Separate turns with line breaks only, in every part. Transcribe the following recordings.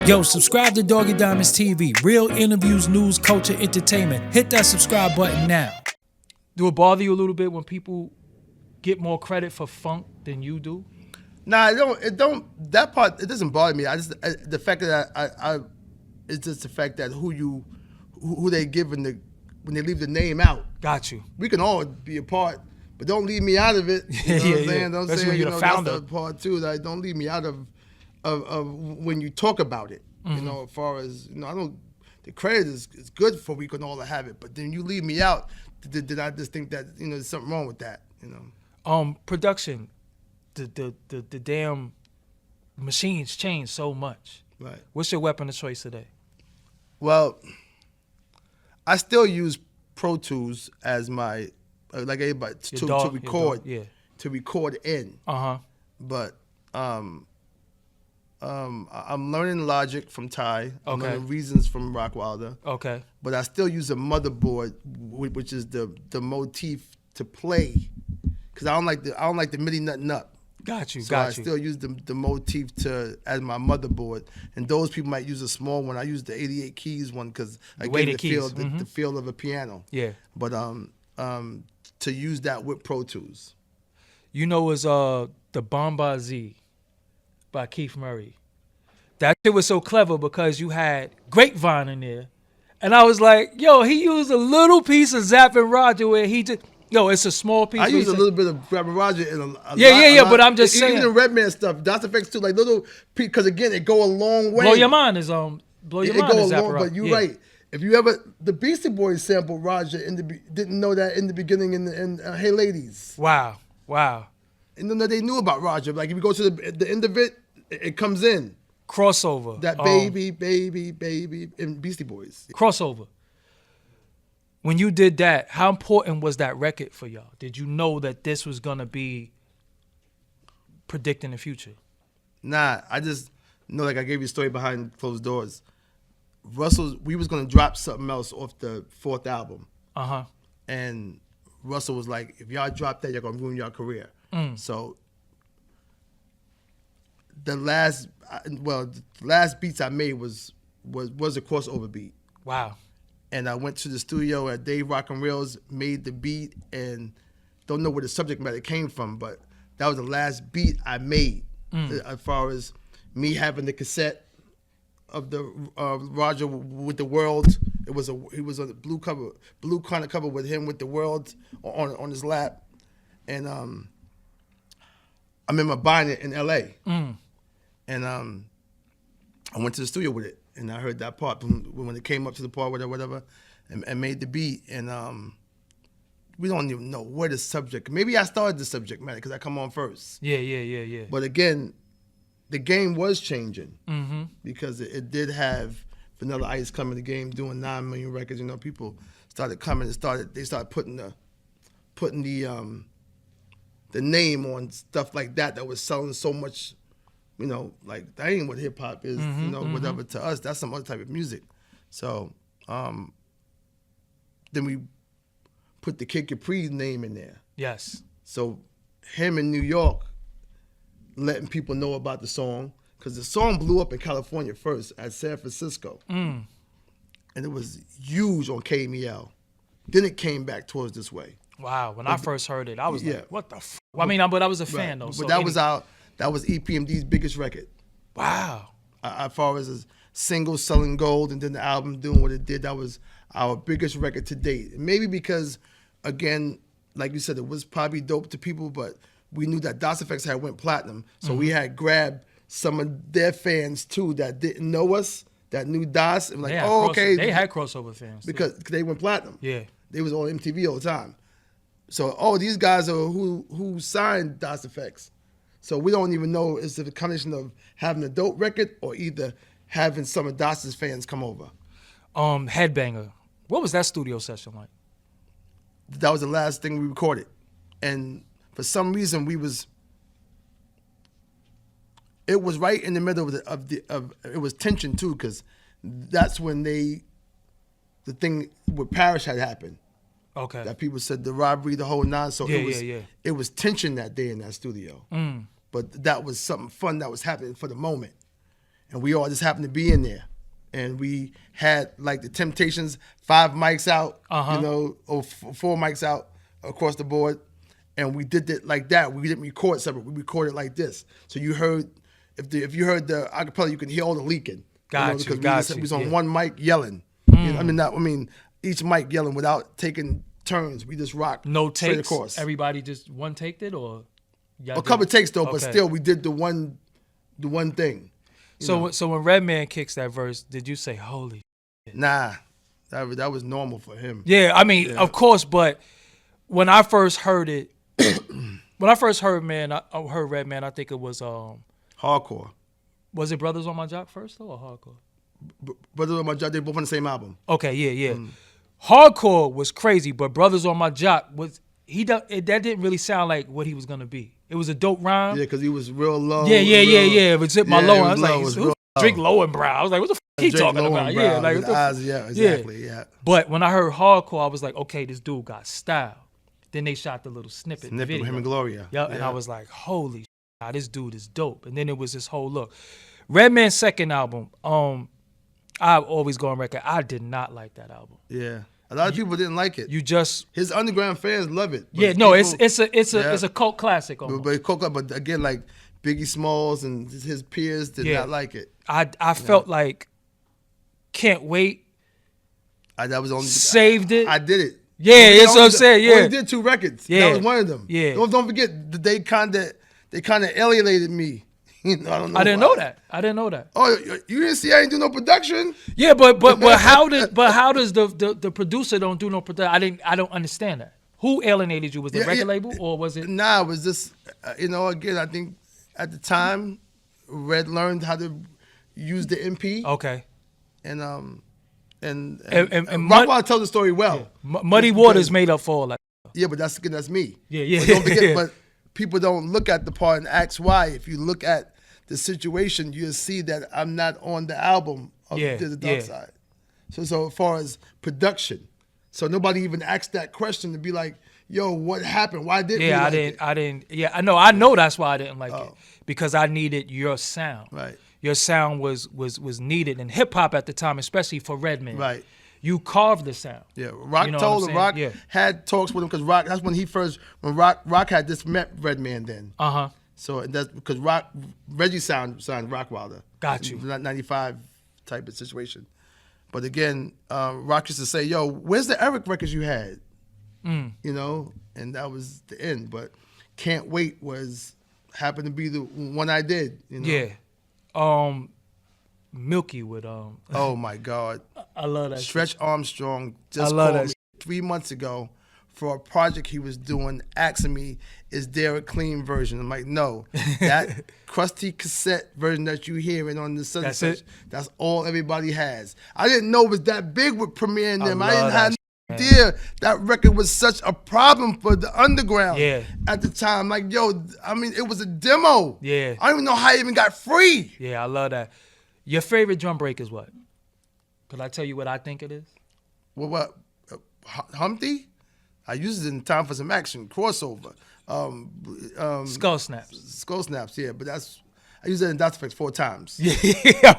Yo, subscribe to Doggie Diamonds TV. Real interviews, news, culture, entertainment. Hit that subscribe button now. Do it bother you a little bit when people get more credit for funk than you do?
Nah, it don't. That part, it doesn't bother me. The fact that it's just the fact that who they give when they leave the name out.
Got you.
We can all be a part, but don't leave me out of it. You know what I'm saying? Don't
Especially
say,
when you're the founder.
That's the part too. That don't leave me out of when you talk about it. Mm-hmm. You know, as far as I don't. The credit is good for we can all have it, but then you leave me out. Did I just think that there's something wrong with that?
Production, the damn machines change so much.
Right.
What's your weapon of choice today?
Well, I still use Pro Tools as my like everybody to record.
Yeah.
To record in. But I'm learning Logic from Ty. I'm learning Reasons from Rockwilder.
Okay.
But I still use a motherboard, which is the Motif to play, because I don't like the MIDI nothing up.
Got you.
So I still use the Motif as my motherboard, and those people might use a small one. I use the 88 keys one because I get the feel of a piano.
Yeah.
But to use that with Pro Tools.
It was the Bombazi by Keith Murray. That shit was so clever because you had Grapevine in there. And I was like, yo, he used a little piece of Zapp and Roger where he just, it's a small piece.
I use a little bit of Zapp and Roger in a lot.
But I'm just saying.
Even the Redman stuff, DOS effects too, like little, because again, it go a long way.
Blow Your Mind is Zapp and Roger.
But you're right. If you ever, the Beastie Boys sampled Roger didn't know that in the beginning in Hey Ladies.
Wow.
And then they knew about Roger. Like if you go to the end of it, it comes in.
Crossover.
That baby in Beastie Boys.
Crossover. When you did that, how important was that record for y'all? Did you know that this was gonna be predicting the future?
Nah, I just know, like I gave you a story behind closed doors. We was gonna drop something else off the 4th album. And Russell was like, if y'all drop that, you're gonna ruin your career. So the last beats I made was a crossover beat.
Wow. And
I went to the studio at Dave Rock and Reels, made the beat, and don't know where the subject matter came from, but that was the last beat I made. As far as me having the cassette of the Roger with the world, he was on the blue kind of cover with him with the world on his lap, and I remember buying it in L.A. And I went to the studio with it, and I heard that part when it came up to the part, whatever, and made the beat. And we don't even know where the subject. Maybe I started the subject matter because I come on first.
Yeah.
But again, the game was changing because it did have Vanilla Ice come in the game doing 9 million records. People started coming and they started putting the name on stuff like that was selling so much. Like that ain't what hip hop is, whatever to us, that's some other type of music. So then we put the Kid Capri name in there.
Yes.
So him in New York letting people know about the song, because the song blew up in California first at San Francisco. And it was huge on KMEL. Then it came back towards this way.
Wow, when I first heard it, I was like, what the f***? Well, but I was a fan though.
But
so
that was EPMD's biggest record.
Wow.
As far as a single selling gold and then the album doing what it did, that was our biggest record to date. Maybe because, again, like you said, it was probably dope to people, but we knew that DOS Effects had went platinum. So we had grabbed some of their fans too that didn't know us, that knew DOS, and like, okay.
They had crossover fans.
Because they went platinum.
Yeah.
They was on MTV all the time. So, these guys are who signed DOS Effects. So we don't even know it's the combination of having a dope record or either having some of DOS's fans come over.
Headbanger. What was that studio session like?
That was the last thing we recorded. And for some reason it was right in the middle of it was tension too, because that's when the thing with Parrish had happened.
Okay.
That people said the robbery, the whole nine. So
it
was tension that day in that studio. But that was something fun that was happening for the moment. and we all just happened to be in there. And we had like the Temptations, 5 mics out, you know, or 4 mics out across the board. And we did it like that. We didn't record separate. We recorded like this. So you heard, if you heard the acapella, you can hear all the leaking. Because we was on one mic yelling. You know, I mean, each mic yelling without taking turns. We just rocked.
No takes.
Across.
Everybody just one taked it, or
a couple takes though, but still we did the one thing.
So when Redman kicks that verse, did you say holy? Shit?
Nah, that was normal for him.
Yeah, I mean, of course, but when I first heard it, when I first heard I heard Redman, I think it was
hardcore.
Was it Brothers on My Jock first though, or hardcore?
Brothers on My Jock, they both on the same album.
Okay, yeah. Hardcore was crazy, but Brothers on My Jock that didn't really sound like what he was gonna be. It was a dope rhyme.
Yeah, because he was real low.
Yeah. It was hit my low. I was like, drink
low.
low and brown. I was like, what the fuck he talking about? Yeah, like
exactly. Yeah.
But when I heard hardcore, I was like, okay, this dude got style. Then they shot the little snippet
with him and Gloria.
Yeah, and I was like, holy shit, this dude is dope. And then it was this whole look. Redman's second album, I always go on record, I did not like that album.
Yeah. A lot of people didn't like it.
His
underground fans love it.
Yeah, no, it's a cult classic almost.
But again, like Biggie Smalls and his peers did not like it. I
felt like Can't Wait.
That was only
saved it.
I did it.
Yeah, that's what I'm saying. Yeah,
only did 2 records. Yeah, that was one of them.
Yeah,
don't forget that they kind of alienated me. You know,
I didn't know that.
Oh, you didn't see I didn't do no production?
Yeah, but how does the producer don't do no production? I don't understand that. Who alienated you? Was the record label or was it?
Nah, it was just again, I think at the time Red learned how to use the MP.
Okay.
And Rockwell tells the story well.
Yeah. Muddy Waters made up for all that.
Yeah, but that's me.
Yeah.
But don't forget, but people don't look at the part and ask why. If you look at the situation, you'll see that I'm not on the album of the Dark Side. So as far as production, so nobody even asked that question to be like, yo, what happened? Why didn't we like it?
I didn't. Yeah, I know that's why I didn't like it, because I needed your sound.
Right.
Your sound was needed in hip hop at the time, especially for Redman.
Right.
You carved the sound.
Yeah, Rock told him. Rock had talks with him because Rock. That's when Rock had just met Redman then. So that's because Reggie signed Rockwilder.
Got you.
95 type of situation. But again, Rock used to say, "Yo, where's the Erick records you had?" You know, and that was the end. But Can't Wait happened to be the one I did. You know?
Yeah. Milky with
Oh my God.
I love that.
Stretch Armstrong just called me 3 months ago for a project he was doing, asking me, is there a clean version? I'm like, no. That crusty cassette version that you hearing on the Sunday session, that's all everybody has. I didn't know it was that big with Premiere and them. I didn't have no idea that record was such a problem for the underground at the time. Like, yo, I mean, it was a demo.
Yeah.
I don't even know how it even got free.
Yeah, I love that. Your favorite drum break is what? Could I tell you what I think it is?
What? Humpty? I used it in Time for Some Action, crossover.
Skull Snaps.
Skull Snaps, yeah. But I used it in Dr. Effects 4 times.
Yeah,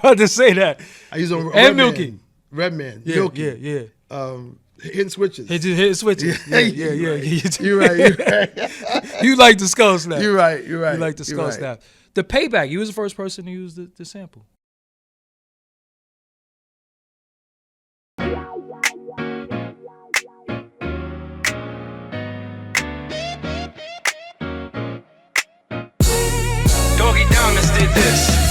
I was to say that.
I used it on
and Milky.
Redman,
yeah,
Milky.
Yeah.
Hitting switches.
Hitting switches. Yeah.
You're right.
You like the Skull Snap.
You're right.
You like the Skull Snap. The Payback, you was the first person to use the sample.
Doggie Diamonds did this.